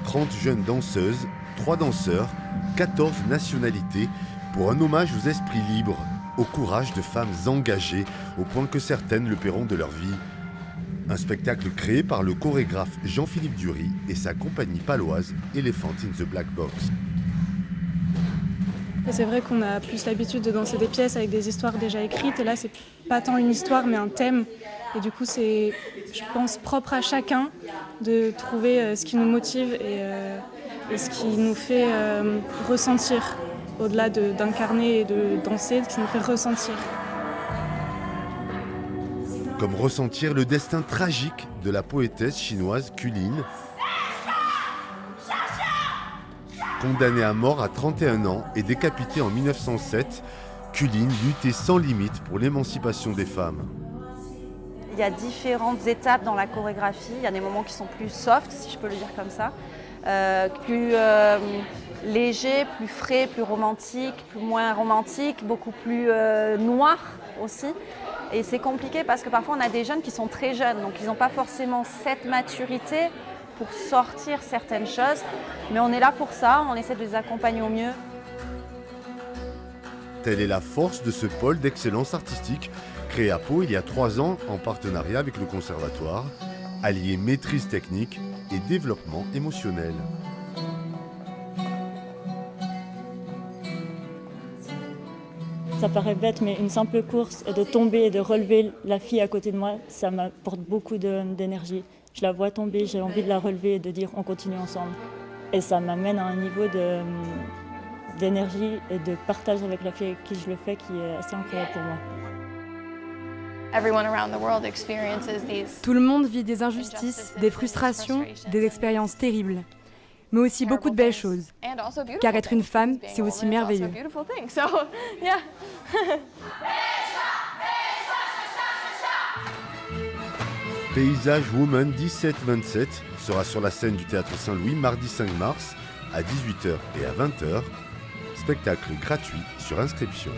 30 jeunes danseuses, 3 danseurs, 14 nationalités pour un hommage aux esprits libres, au courage de femmes engagées au point que certaines le paieront de leur vie. Un spectacle créé par le chorégraphe Jean-Philippe Dury et sa compagnie paloise Elephant in the Black Box. C'est vrai qu'on a plus l'habitude de danser des pièces avec des histoires déjà écrites et là c'est pas tant une histoire mais un thème et du coup c'est, je pense, propre à chacun de trouver ce qui nous motive et ce qui nous fait ressentir au-delà d'incarner et de danser, ce qui nous fait ressentir. Comme ressentir le destin tragique de la poétesse chinoise Kulin, condamnée à mort à 31 ans et décapitée en 1907, Kulin luttait sans limite pour l'émancipation des femmes. Il y a différentes étapes dans la chorégraphie. Il y a des moments qui sont plus soft, si je peux le dire comme ça, plus légers, plus frais, plus romantiques, plus moins romantiques, beaucoup plus noirs aussi. Et c'est compliqué parce que parfois on a des jeunes qui sont très jeunes, donc ils n'ont pas forcément cette maturité pour sortir certaines choses. Mais on est là pour ça, on essaie de les accompagner au mieux. Telle est la force de ce pôle d'excellence artistique créé à Pau il y a 3 ans en partenariat avec le conservatoire, allié maîtrise technique et développement émotionnel. Ça paraît bête, mais une simple course et de tomber et de relever la fille à côté de moi, ça m'apporte beaucoup d'énergie. Je la vois tomber, j'ai envie de la relever et de dire on continue ensemble. Et ça m'amène à un niveau d'énergie et de partage avec la fille avec qui je le fais qui est assez incroyable pour moi. Tout le monde vit des injustices, des frustrations, des expériences terribles, mais aussi beaucoup de belles choses. Car être une femme, c'est aussi merveilleux. Paysage Woman 17-27 sera sur la scène du Théâtre Saint-Louis mardi 5 mars à 18h et à 20h. Spectacle gratuit sur inscription.